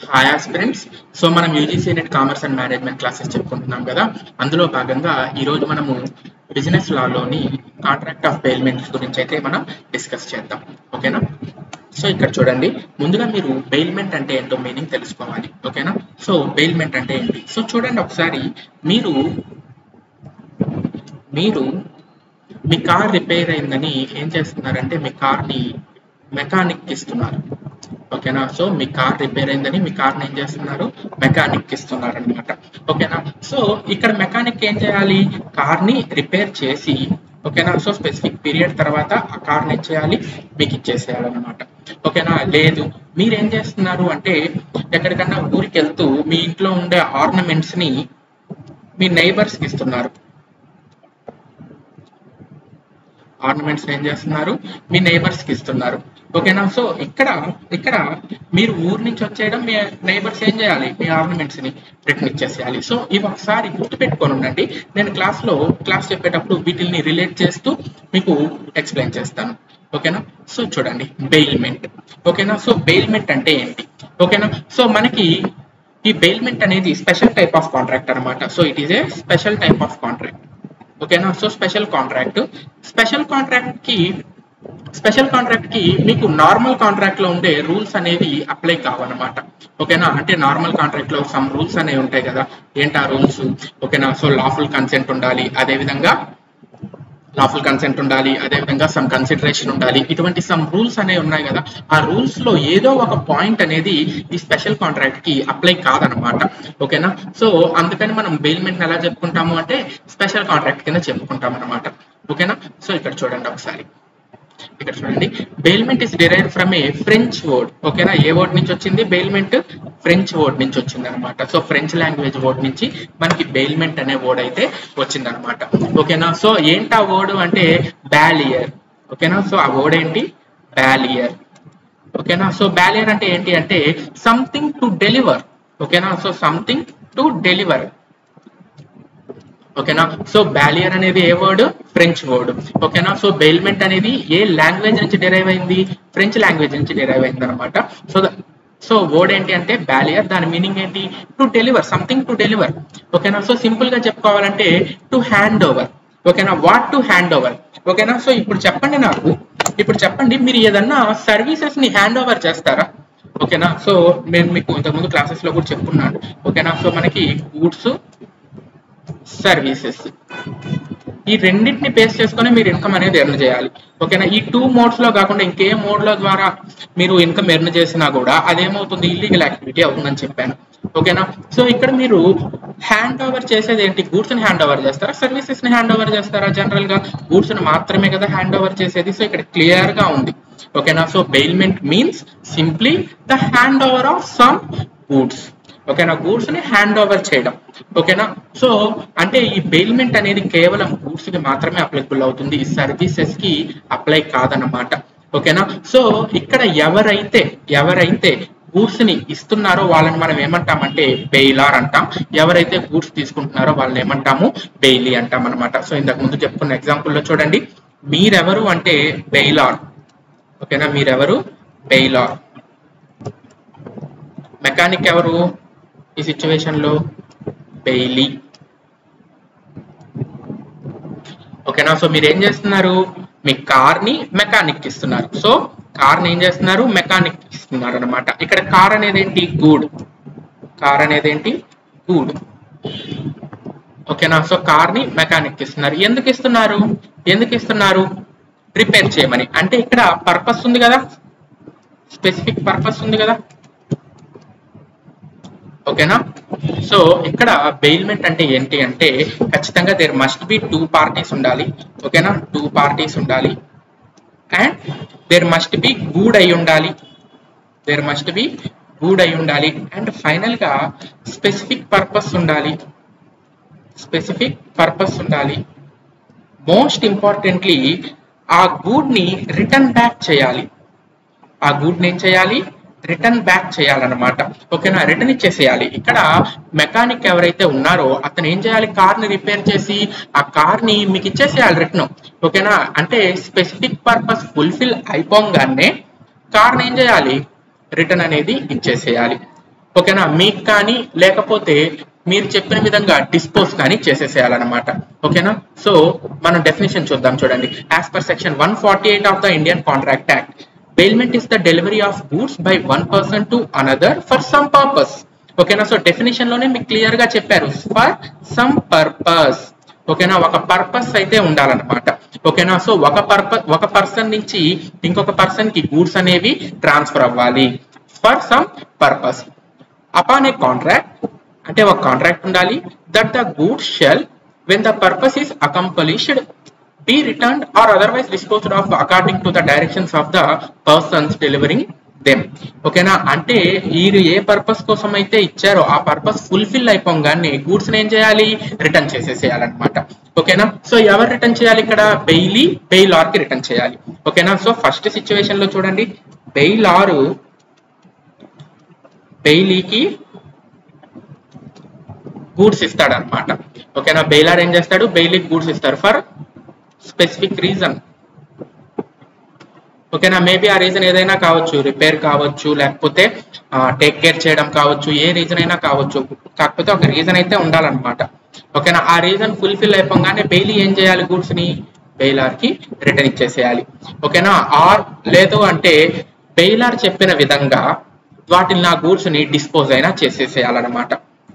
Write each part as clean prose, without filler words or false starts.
Hi aspirants. So మనం UGC net commerce and management classes చెప్పుకుంటున్నాం కదా. అందులో భాగంగా ఈరోజు మనము బిజినెస్ లాలోని కాంట్రాక్ట్ ఆఫ్ బెయిల్మెంట్స్ గురించి అయితే మనం డిస్కస్ చేద్దాం. ఓకేనా? సో ఇక్కడ చూడండి, ముందుగా మీరు బెయిల్మెంట్ అంటే ఏంటో మీనింగ్ తెలుసుకోవాలి. ఓకేనా? సో బెయిల్మెంట్ అంటే ఏంటి? సో చూడండి ఒకసారి, మీరు మీ కార్ రిపేర్ అయిందని ఏం చేస్తున్నారంటే మీ కార్ని మెకానిక్ ఇస్తున్నారు. ఓకేనా? సో మీ కార్ రిపేర్ అయిందని మీ కార్ని ఏం చేస్తున్నారు? మెకానిక్ ఇస్తున్నారు అనమాట. ఓకేనా? సో ఇక్కడ మెకానిక్ ఏం చేయాలి? కార్ని రిపేర్ చేసి, ఓకేనా, సో స్పెసిఫిక్ పీరియడ్ తర్వాత ఆ కార్ని ఏం చేయాలి? మీకు ఇచ్చేసేయాలన్నమాట. ఓకేనా? లేదు, మీరేం చేస్తున్నారు అంటే ఎక్కడికన్నా ఊరికి వెళ్తూ మీ ఇంట్లో ఉండే ఆర్నమెంట్స్ ని మీ నైబర్స్కి ఇస్తున్నారు. ఆర్నమెంట్స్ ఏం చేస్తున్నారు? మీ నైబర్స్ కి ఇస్తున్నారు. ఓకేనా? సో ఇక్కడ మీరు ఊరు నుంచి వచ్చేయడం, మీ నైబర్స్ ఏం చేయాలి? మీ ఆర్నమెంట్స్ ని రిటర్న్ ఇచ్చేసేయాలి. సో ఇవి ఒకసారి గుర్తుపెట్టుకొని ఉండండి. నేను క్లాస్ చెప్పేటప్పుడు వీటిని రిలేట్ చేస్తూ మీకు ఎక్స్ప్లెయిన్ చేస్తాను. ఓకేనా? సో చూడండి, బెయిల్మెంట్. ఓకేనా? సో బెయిల్మెంట్ అంటే ఏంటి? ఓకేనా? సో మనకి ఈ బెయిల్మెంట్ అనేది స్పెషల్ టైప్ ఆఫ్ కాంట్రాక్ట్ అనమాట. So it is a special type of contract. ఓకేనా? సో స్పెషల్ కాంట్రాక్ట్ కి మీకు నార్మల్ కాంట్రాక్ట్ లో ఉండే రూల్స్ అనేవి అప్లై కావన్నమాట. ఓకేనా? అంటే నార్మల్ కాంట్రాక్ట్ లో సమ్ రూల్స్ అనేవి ఉంటాయి కదా. ఏంటి ఆ రూల్స్? ఓకేనా? సో లాఫుల్ కన్సెంట్ ఉండాలి, అదేవిధంగా సమ్ కన్సిడరేషన్ ఉండాలి. ఇటువంటి సమ్ రూల్స్ అనేవి ఉన్నాయి కదా. ఆ రూల్స్ లో ఏదో ఒక పాయింట్ అనేది ఈ స్పెషల్ కాంట్రాక్ట్ కి అప్లై కాదనమాట. ఓకేనా? సో అందుకని మనం బెయిల్మెంట్ ఎలా చెప్పుకుంటాము అంటే స్పెషల్ కాంట్రాక్ట్ కింద చెప్పుకుంటాం అనమాట. ఓకేనా? సో ఇక్కడ చూడండి, bailment is derived from A French word. ఓకేనా? ఏ వర్డ్ నుంచి వచ్చింది? బెయిల్మెంట్ ఫ్రెంచ్ వర్డ్ నుంచి వచ్చింది అనమాట. సో ఫ్రెంచ్ లాంగ్వేజ్ వర్డ్ నుంచి మనకి బెయిల్మెంట్ అనే వర్డ్ అయితే వచ్చింది అనమాట. ఓకేనా? సో ఏంటి ఆ వర్డ్ అంటే బ్యాలియర్. ఓకేనా? సో ఆ వర్డ్ ఏంటి? బ్యాలియర్. ఓకేనా? సో బ్యాలియర్ అంటే ఏంటి అంటే సంథింగ్ టు డెలివర్. ఓకేనా? So something to deliver. ఓకేనా? సో బ్యాలియర్ అనేది ఏ వర్డ్? French word. ఓకేనా? సో బెయిల్మెంట్ అనేది ఏ లాంగ్వేజ్ నుంచి డిరైవ్ అయింది? ఫ్రెంచ్ లాంగ్వేజ్ నుంచి డిరైవ్ అయింది అనమాట. సో వర్డ్ ఏంటి అంటే బ్యాలియర్. దాని మీనింగ్ ఏంటి? To deliver, something to deliver. ఓకేనా? సో సింపుల్ గా చెప్పుకోవాలంటే టు హ్యాండ్ ఓవర్. ఓకేనా? What to hand over. ఓకేనా? సో ఇప్పుడు చెప్పండి, మీరు ఏదన్నా సర్వీసెస్ ని హ్యాండ్ ఓవర్ చేస్తారా? ఓకేనా? సో నేను మీకు ఇంతకుముందు క్లాసెస్ లో కూడా చెప్పుకున్నాను. ఓకేనా? సో మనకి గూడ్స్, సర్వీసెస్, ఈ రెండింటిని బేస్ చేసుకొని మీరు ఇన్కమ్ అనేది ఎర్న్ చేయాలి. ఓకేనా? ఈ 2 మోడ్స్ లో కాకుండా ఇంకే మోడ్ లో ద్వారా మీరు ఇన్కమ్ ఎర్న్ చేసినా కూడా అదేమవుతుంది? ఇల్లీగల్ యాక్టివిటీ అవుతుందని చెప్పాను. ఓకేనా? సో ఇక్కడ మీరు హ్యాండ్ ఓవర్ చేసేది ఏంటి? గూడ్స్ ని హ్యాండ్ ఓవర్ చేస్తారా? సర్వీసెస్ ని హ్యాండ్ ఓవర్ చేస్తారా? జనరల్ గా గూడ్స్ ని మాత్రమే కదా హ్యాండ్ ఓవర్ చేసేది. సో ఇక్కడ క్లియర్ గా ఉంది. ఓకేనా? So bailment means simply the hand over of some goods. ఓకేనా? గూడ్స్ ని హ్యాండ్ ఓవర్ చేయడం. ఓకేనా? సో అంటే ఈ బెయిల్మెంట్ అనేది కేవలం గూడ్స్ కి మాత్రమే అప్లికబుల్ అవుతుంది, సర్వీసెస్ కి అప్లై కాదన్నమాట. ఓకేనా? సో ఇక్కడ ఎవరైతే గూడ్స్ ని ఇస్తున్నారో వాళ్ళని మనం ఏమంటామంటే బెయిలార్ అంటాం. ఎవరైతే గూడ్స్ తీసుకుంటున్నారో వాళ్ళని ఏమంటాము? బెయిలీ అంటాం అనమాట. సో ఇంతకు ముందు చెప్పుకున్న ఎగ్జాంపుల్ లో చూడండి, మీరెవరు అంటే బెయిలార్. ఓకేనా? మీరెవరు? బెయిలార్. మెకానిక్ ఎవరు ఈ సిచ్యువేషన్ లో? బెయిలీ. ఓకేనా? సో మీరు ఏం చేస్తున్నారు? మీ కార్ ని మెకానిక్ ఇస్తున్నారు. సో కార్ ని ఏం చేస్తున్నారు? మెకానిక్ ఇస్తున్నారు అనమాట. ఇక్కడ కార్ అనేది ఏంటి? గూడ్. ఓకేనా? సో కార్ ని మెకానిక్ ఇస్తున్నారు. ఎందుకు ఇస్తున్నారు? రిపేర్ చేయమని. అంటే ఇక్కడ పర్పస్ ఉంది కదా, స్పెసిఫిక్ పర్పస్ ఉంది కదా. ఓకేనా? సో ఇక్కడ బెయిల్మెంట్ అంటే ఏంటి అంటే ఖచ్చితంగా దేర్ మస్ట్ బి 2 పార్టీస్ ఉండాలి. ఓకేనా? 2 పార్టీస్ ఉండాలి. అండ్ దేర్ మస్ట్ బి గూడ్ అయి ఉండాలి. అండ్ ఫైనల్ గా స్పెసిఫిక్ పర్పస్ ఉండాలి. మోస్ట్ ఇంపార్టెంట్లీ ఆ గూడ్ ని రిటర్న్ బ్యాక్ చేయాలి. రిటర్న్ బ్యాక్ చేయాలన్నమాట. ఓకేనా? రిటర్న్ ఇచ్చేసేయాలి. ఇక్కడ మెకానిక్ ఎవరైతే ఉన్నారో అతను ఏం చేయాలి? కార్ ని రిపేర్ చేసి ఆ కార్ ని మీకు ఇచ్చేసేయాలి రిటర్న్. ఓకేనా? అంటే స్పెసిఫిక్ పర్పస్ ఫుల్ఫిల్ అయిపోగానే కార్ ని ఏం చేయాలి? రిటర్న్ అనేది ఇచ్చేసేయాలి. ఓకేనా, మీకు కానీ లేకపోతే మీరు చెప్పిన విధంగా డిస్పోజ్ కానీ చేసేసేయాలన్నమాట. ఓకేనా, సో మనం డెఫినేషన్ చూద్దాం చూడండి. As per section 148 of the Indian contract act, bailment is the delivery of goods by one person to another for some purpose. ఓకేనా, సో డెఫినేషన్ లోనే మీకు క్లియర్ గా చెప్పారు, ఫర్ సమ్ పర్పస్. ఓకేనా, ఒక పర్పస్ అయితే ఉండాలన్నమాట. ఓకేనా, సో ఒక పర్సన్ నుంచి ఇంకొక పర్సన్ కి గూడ్స్ అనేవి ట్రాన్స్ఫర్ అవ్వాలి for some purpose. Upon a contract అంటే ఒక కాంట్రాక్ట్ ఉండాలి, that the goods shall when the purpose is accomplished be returned or otherwise disposed of according to the directions of the persons delivering them. ఓకేనా, అంటే వీరు ఏ purpose కోసం అయితే ఇచ్చారో ఆ పర్పస్ ఫుల్ఫిల్ అయిపోగానే గూడ్స్ ఏం చేయాలి, రిటర్న్ చేసేసేయాలన్నమాట. ఓకేనా, సో ఎవరు రిటర్న్ చేయాలి ఇక్కడ, బెయిలార్ కి రిటర్న్ చేయాలి. ఓకేనా, సో ఫస్ట్ సిచ్యువేషన్ లో చూడండి, బెయిలార్ బెయిలీకి గూడ్స్ ఇస్తాడు అనమాట. ఓకేనా, బెయిలార్ ఏం చేస్తాడు, బెయిలీకి గూడ్స్ ఇస్తారు ఫర్ స్పెసిఫిక్ రీజన్. ఓకేనా, మేబీ ఆ రీజన్ ఏదైనా కావచ్చు, రిపేర్ కావచ్చు, లేకపోతే టేక్ కేర్ చేయడం కావచ్చు, ఏ రీజన్ అయినా కావచ్చు, కాకపోతే ఒక రీజన్ అయితే ఉండాలన్నమాట. ఓకేనా, ఆ రీజన్ ఫుల్ఫిల్ అయిపోగానే బెయిలీ ఏం చేయాలి, గూడ్స్ ని బెయిలార్ కి రిటర్న్ ఇచ్చేసేయాలి. ఓకేనా, ఆర్ లేదు అంటే బెయిలార్ చెప్పిన విధంగా వాటిని నా గూడ్స్ ని డిస్పోజ్ అయినా చేసేసేయాలన్నమాట.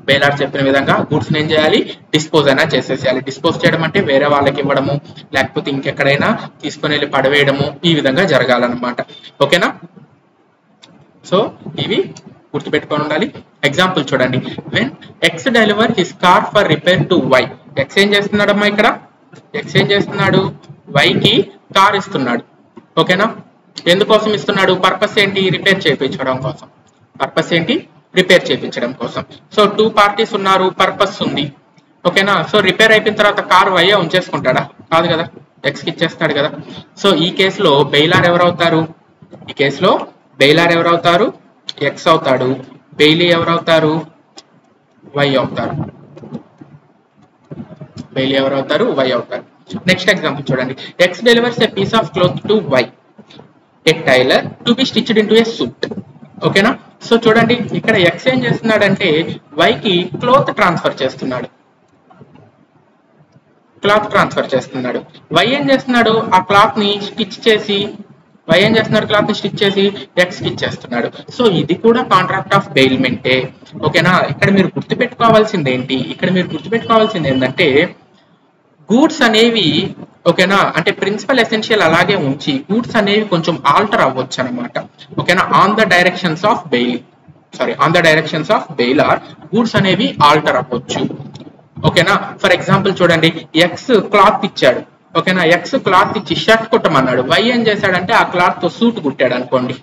బెయిలార్ చెప్పిన విధంగా గూడ్స్ ఏం చేయాలి, డిస్పోజ్ అయినా చేసేసేయాలి. డిస్పోజ్ చేయడం అంటే వేరే వాళ్ళకి ఇవ్వడము, లేకపోతే ఇంకెక్కడైనా తీసుకుని వెళ్ళి పడవేయడము, ఈ విధంగా జరగాలన్నమాట. ఓకేనా, సో ఇవి గుర్తుపెట్టుకొని ఉండాలి. ఎగ్జాంపుల్ చూడండి, when X deliver his car for repair to Y. X ఏం చేస్తున్నాడమ్మా ఇక్కడ, ఎక్స్ ఏం చేస్తున్నాడు, వై కి కార్ ఇస్తున్నాడు. ఓకేనా, ఎందుకోసం ఇస్తున్నాడు, పర్పస్ ఏంటి, రిపేర్ చేయించడం కోసం. పర్పస్ ఏంటి, రిపేర్ చేయించడం కోసం. సో 2 పార్టీస్ ఉన్నారు, పర్పస్ ఉంది. ఓకేనా, సో రిపేర్ అయిపోయిన తర్వాత కార్ వై ఉంచేసుకుంటాడా, కాదు కదా, ఎక్స్ కి ఇచ్చేస్తాడు కదా. సో ఈ కేసులో బెయిలార్ ఎవరవుతారు, ఈ కేసులో బెయిలార్ ఎవరవుతారు, ఎక్స్ అవుతాడు. బెయిలీ ఎవరవుతారు, వై అవుతారు. బెయిలీ ఎవరవుతారు, వై అవుతారు. నెక్స్ట్ ఎగ్జాంపుల్ చూడండి, X delivers a piece of cloth to Y, a tailor to be stitched into a suit. ఓకేనా, సో చూడండి ఇక్కడ ఎక్స్ ఏం చేస్తున్నాడంటే వైకి క్లాత్ ట్రాన్స్ఫర్ చేస్తున్నాడు, క్లాత్ ట్రాన్స్ఫర్ చేస్తున్నాడు. వై ఏం చేస్తున్నాడు, ఆ క్లాత్ ని స్టిచ్ చేసి, వై ఏం చేస్తున్నాడు, క్లాత్ ని స్టిచ్ చేసి ఎక్స్ కి ఇచ్చేస్తున్నాడు. సో ఇది కూడా కాంట్రాక్ట్ ఆఫ్ బెయిల్మెంటే. ఓకేనా, ఇక్కడ మీరు గుర్తుపెట్టుకోవాల్సింది ఏంటి, ఇక్కడ మీరు గుర్తుపెట్టుకోవాల్సింది ఏంటంటే గూడ్స్ అనేవి, ఓకేనా, అంటే ప్రిన్సిపల్ ఎసెన్షియల్ అలాగే ఉంచి గూడ్స్ అనేవి కొంచెం ఆల్టర్ అవ్వచ్చు అనమాట. ఓకేనా, on the directions of bailor goods అనేవి ఆల్టర్ అవ్వచ్చు. ఓకేనా, ఫర్ ఎగ్జాంపుల్ చూడండి, ఎక్స్ క్లాత్ ఇచ్చాడు. ఓకేనా, ఎక్స్ క్లాత్ ఇచ్చి షర్ట్ కుట్టమన్నాడు. వై ఏం చేశాడంటే ఆ క్లాత్ తో సూట్ కుట్టాడు అనుకోండి.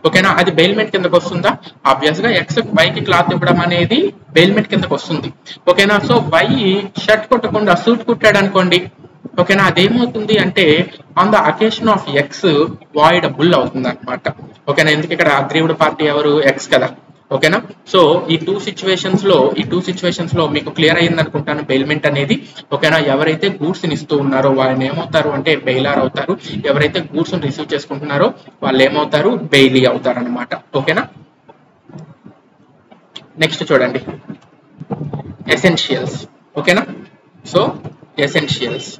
ఓకేనా, అది బెయిల్మెంట్ కిందకు వస్తుందా, ఆబ్వియస్ గా ఎక్స్ వైకి క్లాత్ ఇవ్వడం అనేది బెయిల్మెంట్ కిందకు వస్తుంది. ఓకేనా, సో వై షర్ట్ కుట్టకుండా సూట్ కుట్టాడు అనుకోండి. ఓకేనా, అదేమవుతుంది అంటే on the occasion of X voidable అవుతుంది అనమాట. ఓకేనా, ఎందుకు ఇక్కడ అగ్రీవ్డ్ పార్టీ ఎవరు, ఎక్స్ కదా. ఓకేనా, సో ఈ టూ సిచ్యువేషన్స్ లో మీకు క్లియర్ అయ్యింది అనుకుంటాను బెయిల్మెంట్ అనేది. ఓకేనా, ఎవరైతే గూడ్స్ ని ఇస్తూ ఉన్నారో వాళ్ళని ఏమవుతారు అంటే బెయిలార్ అవుతారు, ఎవరైతే గూడ్స్ ని రిసీవ్ చేసుకుంటున్నారో వాళ్ళు ఏమవుతారు, బెయిలీ అవుతారు అనమాట. ఓకేనా, నెక్స్ట్ చూడండి ఎసెన్షియల్స్. ఓకేనా, సో ఎసెన్షియల్స్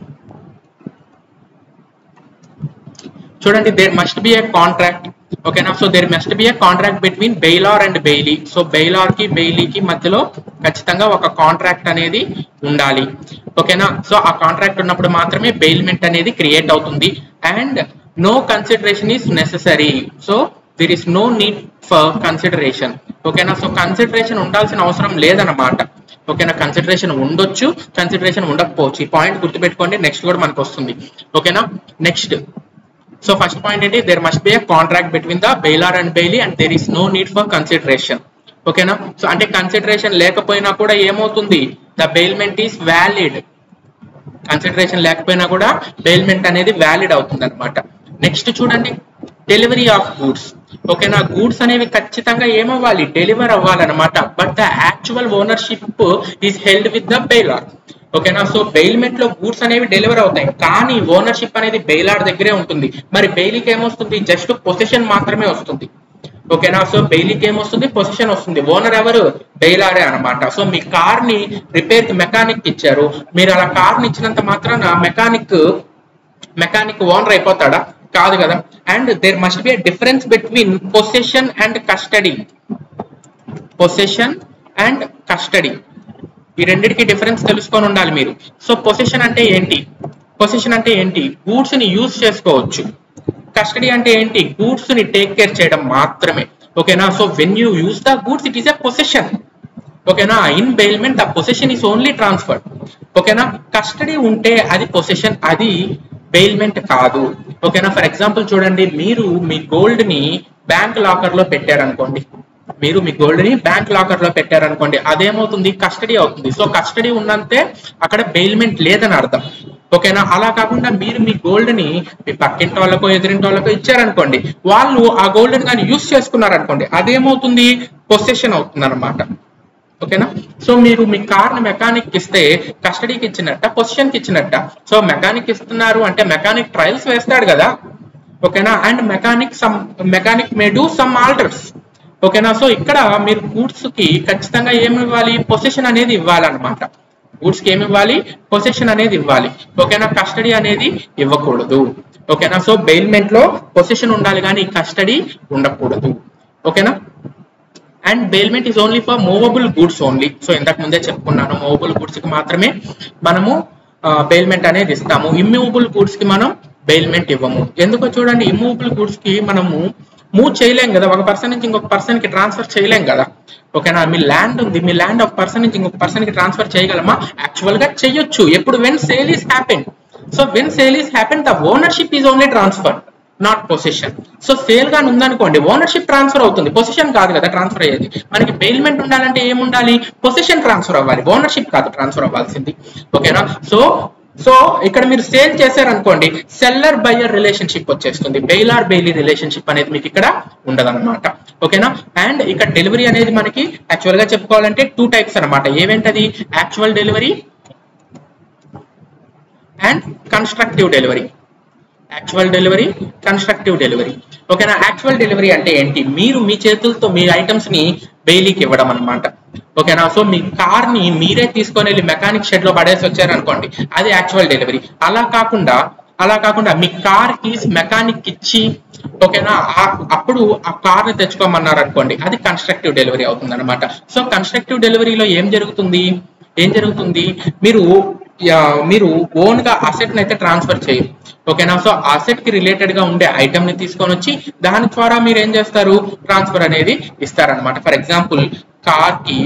చూడండి, there must be a contract. ఓకేనా, so there must be a contract between bailor and bailee. So bailor కి బెయిలీకి మధ్యలో ఖచ్చితంగా ఒక కాంట్రాక్ట్ అనేది ఉండాలి. ఓకేనా, సో ఆ కాంట్రాక్ట్ ఉన్నప్పుడు మాత్రమే బెయిల్మెంట్ అనేది క్రియేట్ అవుతుంది. And no consideration is necessary. So there is no need for consideration. ఓకేనా, సో కన్సిడరేషన్ ఉండాల్సిన అవసరం లేదన్నమాట. ఓకేనా, కన్సిడరేషన్ ఉండొచ్చు, కన్సిడరేషన్ ఉండకపోవచ్చు. ఈ పాయింట్ గుర్తుపెట్టుకోండి, నెక్స్ట్ కూడా మనకు వస్తుంది. ఓకేనా, నెక్స్ట్ సో ఫస్ట్ పాయింట్ ఏంటి, there must be a contract between the bailor and bailee and there is no need for consideration. ఓకేనా, సో అంటే కన్సిడరేషన్ లేకపోయినా కూడా ఏమవుతుంది, the bailment is valid. Consideration లేకపోయినా కూడా బెయిల్మెంట్ అనేది వ్యాలిడ్ అవుతుంది అనమాట. నెక్స్ట్ చూడండి, డెలివరీ ఆఫ్ గూడ్స్. ఓకేనా, గూడ్స్ అనేవి ఖచ్చితంగా ఏమవ్వాలి, డెలివర్ అవ్వాలన్నమాట. But the actual ownership is held with the bailor. ఓకేనా, సో బెయిల్మెంట్ లో గూడ్స్ అనేవి డెలివర్ అవుతాయి, కానీ ఓనర్షిప్ అనేది బెయిలార్ దగ్గరే ఉంటుంది. మరి బెయిలీకి ఏమొస్తుంది, జస్ట్ పొజిషన్ మాత్రమే వస్తుంది. ఓకేనా. సో బెయిలీకి ఏమొస్తుంది, పొజిషన్ వస్తుంది. ఓనర్ ఎవరు, బెయిలారే అనమాట. సో మీ కార్ ని రిపేర్ కి మెకానిక్ ఇచ్చారు, మీరు అలా కార్ ని ఇచ్చినంత మాత్రాన మెకానిక్ ఓనర్ అయిపోతాడా, కాదు కదా. And there must be a difference between possession and custody. Possession and custody ఈ రెండింటికి డిఫరెన్స్ తెలుసుకొని ఉండాలి మీరు. సో పొసెషన్ అంటే ఏంటి, పొసెషన్ అంటే ఏంటి, గూడ్స్ ని యూజ్ చేసుకోవచ్చు. కస్టడీ అంటే ఏంటి, గూడ్స్ ని టేక్ కేర్ చేయడం మాత్రమే. ఓకేనా. So when you use the goods it is a possession. ఓకేనా. In bailment the possession is only transferred. ఓకేనా. కస్టడీ ఉంటే అది పొసెషన్, అది బెయిల్మెంట్ కాదు. ఓకేనా. ఫర్ ఎగ్జాంపుల్ చూడండి, మీరు మీ గోల్డ్ ని బ్యాంక్ లాకర్ లో పెట్టారనుకోండి, మీరు మీ గోల్డ్ ని బ్యాంక్ లాకర్ లో పెట్టారనుకోండి, అదేమవుతుంది, కస్టడీ అవుతుంది. సో కస్టడీ ఉన్నంతే అక్కడ బెయిల్మెంట్ లేదని అర్థం. ఓకేనా. అలా కాకుండా మీరు మీ గోల్డ్ ని మీ పక్కింటి వాళ్ళకో ఎదురింటి వాళ్ళకో ఇచ్చారనుకోండి, వాళ్ళు ఆ గోల్డ్ ని కానీ యూజ్ చేసుకున్నారనుకోండి, అదేమవుతుంది, పొసెషన్ అవుతుంది అనమాట. ఓకేనా. సో మీరు మీ కార్ ని మెకానిక్ ఇస్తే కస్టడీకి ఇచ్చినట్ట, పొజిషన్ కి ఇచ్చినట్ట. సో మెకానిక్ ఇస్తున్నారు అంటే మెకానిక్ ట్రయల్స్ వేస్తాడు కదా. ఓకేనా. And mechanic May do some altars. ఓకేనా. సో ఇక్కడ మీరు గూడ్స్ కి ఖచ్చితంగా ఏమి ఇవ్వాలి, పొసెషన్ అనేది ఇవ్వాలన్నమాట. గూడ్స్ కి ఏమి ఇవ్వాలి, పొసెషన్ అనేది ఇవ్వాలి. ఓకేనా. కస్టడీ అనేది ఇవ్వకూడదు. ఓకేనా. సో బెయిల్మెంట్ లో పొసెషన్ ఉండాలి కానీ కస్టడీ ఉండకూడదు. ఓకేనా. And bailment is only for movable goods only. So ఇంతకు ముందే చెప్పుకున్నాను, మూవబుల్ గూడ్స్ కి మాత్రమే మనము బెయిల్మెంట్ అనేది ఇస్తాము. ఇమ్మూవబుల్ గూడ్స్ కి మనం బెయిల్మెంట్ ఇవ్వము. ఎందుకో చూడండి, ఇమ్మూవబుల్ గూడ్స్ కి మనము మూవ్ చేయలేం కదా, ఒక పర్సన్ నుంచి ఇంకొక పర్సన్ కి ట్రాన్స్ఫర్ చేయలేం కదా. ఓకేనా. మీ ల్యాండ్ ఉంది, మీ ల్యాండ్ ఒక పర్సన్ నుంచి ఇంకొక పర్సన్ కి ట్రాన్స్ఫర్ చేయగలమా, యాక్చువల్ గా చేయొచ్చు. ఎప్పుడు, when sale is happen. So when sale is happen the ownership is only transfer, not possession. So sale గాని ఉందనుకోండి, ఓనర్షిప్ ట్రాన్స్ఫర్ అవుతుంది, పొసెషన్ కాదు కదా ట్రాన్స్ఫర్ అయ్యేది. మనకి బెయిల్మెంట్ ఉండాలంటే ఏముండాలి, పొసెషన్ ట్రాన్స్ఫర్ అవ్వాలి, ఓనర్షిప్ కాదు ట్రాన్స్ఫర్ అవ్వాల్సింది. ఓకేనా. సో ఇక్కడ మీరు సేల్ చేశారనుకోండి, సెల్లర్ బయ్యర్ రిలేషన్షిప్ వచ్చేస్తుంది, బెయిలార్ బెయిలీ రిలేషన్షిప్ అనేది మీకు ఇక్కడ ఉండదన్నమాట. ఓకేనా. అండ్ ఇక్కడ డెలివరీ అనేది మనకి యాక్చువల్ గా చెప్పుకోవాలంటే 2 టైప్స్ అనమాట. ఏవేంటది, actual delivery and constructive delivery. Actual delivery, constructive delivery. ఓకేనా. యాక్చువల్ డెలివరీ అంటే ఏంటి, మీరు మీ చేతులతో మీ ఐటమ్స్ ని బెయిలీకి ఇవ్వడం అనమాట. ఓకేనా. సో మీ కార్ ని మీరే తీసుకొని వెళ్ళి మెకానిక్ షెడ్ లో పడేసి వచ్చారనుకోండి, అది యాక్చువల్ డెలివరీ. అలా కాకుండా మీ కార్ కీస్ మెకానిక్ ఇచ్చి, ఓకేనా, అప్పుడు ఆ కార్ ని తెచ్చుకోమన్నారు అనుకోండి, అది కన్స్ట్రక్టివ్ డెలివరీ అవుతుంది అనమాట. సో కన్స్ట్రక్టివ్ డెలివరీలో ఏం జరుగుతుంది, మీరు ఓన్ గా అసెట్ ని అయితే ట్రాన్స్ఫర్ చేయరు. ఓకేనా. సో అసెట్ కి రిలేటెడ్ గా ఉండే ఐటమ్ ని తీసుకొని వచ్చి దాని ద్వారా మీరు ఏం చేస్తారు, ట్రాన్స్ఫర్ అనేది ఇస్తారనమాట. ఫర్ ఎగ్జాంపుల్, కార్ కి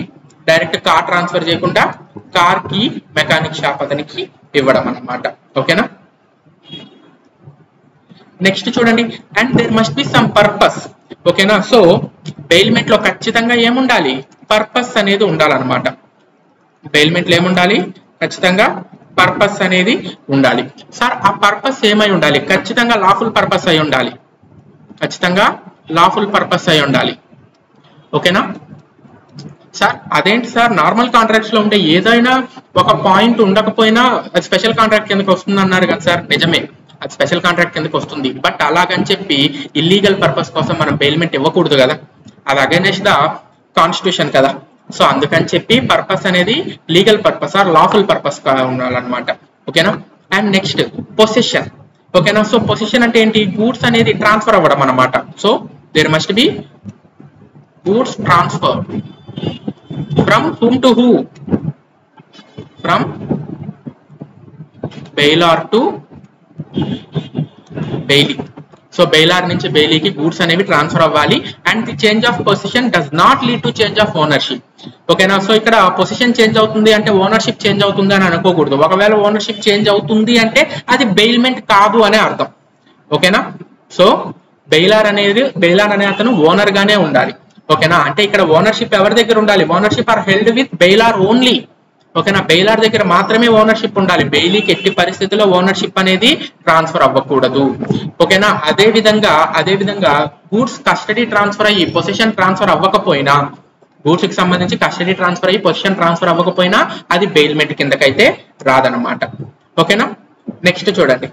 డైరెక్ట్ కార్ ట్రాన్స్ఫర్ చేయకుండా కార్ కి మెకానిక్ షాప్ అతనికి ఇవ్వడం అనమాట. ఓకేనా. నెక్స్ట్ చూడండి, and there must be some purpose. ఓకేనా. సో బెయిల్మెంట్ లో ఖచ్చితంగా ఏముండాలి, పర్పస్ అనేది ఉండాలన్నమాట. బెయిల్మెంట్ లో ఏముండాలి, ఖచ్చితంగా పర్పస్ అనేది ఉండాలి. సార్ ఆ పర్పస్ ఏమై ఉండాలి, ఖచ్చితంగా లాఫుల్ పర్పస్ అయి ఉండాలి, ఖచ్చితంగా లాఫుల్ పర్పస్ అయి ఉండాలి. ఓకేనా. సార్ అదేంటి సార్, నార్మల్ కాంట్రాక్ట్స్ లో ఉంటే ఏదైనా ఒక పాయింట్ ఉండకపోయినా అది స్పెషల్ కాంట్రాక్ట్ కిందకి వస్తుంది అన్నారు కదా సార్. నిజమే, అది స్పెషల్ కాంట్రాక్ట్ కిందకి వస్తుంది. బట్ అలాగని చెప్పి ఇల్లీగల్ పర్పస్ కోసం మనం బెయిల్మెంట్ ఇవ్వకూడదు కదా, అది అగైనెస్ట్ ద కాన్స్టిట్యూషన్ కదా. సో అందుకని చెప్పి పర్పస్ అనేది legal purpose or lawful purpose ఉండాలన్నమాట. ఓకేనా. And next possession. ఓకేనా. సో పొసెషన్ అంటే ఏంటి, గూడ్స్ అనేది ట్రాన్స్ఫర్ అవ్వడం అనమాట. So there must be goods transfer from whom to who, from bailor to bailee. So bailor నుంచి బెయిలీకి గూడ్స్ అనేవి ట్రాన్స్ఫర్ అవ్వాలి. And the change of position does not lead to change of ownership. ఓకేనా. So ఇక్కడ position change అవుతుంది అంటే ownership change అవుతుంది అని అనుకోకూడదు. ఒకవేళ ఓనర్షిప్ చేంజ్ అవుతుంది అంటే అది బెయిల్మెంట్ కాదు అనే అర్థం. ఓకేనా. సో బెయిలార్ అనే అతను ఓనర్ గానే ఉండాలి. ఓకేనా. అంటే ఇక్కడ ఓనర్షిప్ ఎవరి దగ్గర ఉండాలి, ownership are held with bailor only. ఓకేనా. బెయిలార్ దగ్గర మాత్రమే ఓనర్షిప్ ఉండాలి, బెయిలీకి ఎట్టి పరిస్థితుల్లో ఓనర్షిప్ అనేది ట్రాన్స్ఫర్ అవ్వకూడదు. ఓకేనా. అదే విధంగా గూడ్స్ కస్టడీ ట్రాన్స్ఫర్ అయ్యి పొజిషన్ ట్రాన్స్ఫర్ అవ్వకపోయినా, గూడ్స్ కి సంబంధించి కస్టడీ ట్రాన్స్ఫర్ అయ్యి పొజిషన్ ట్రాన్స్ఫర్ అవ్వకపోయినా అది బెయిల్మెంట్ కిందకైతే రాదనమాట. ఓకేనా. నెక్స్ట్ చూడండి,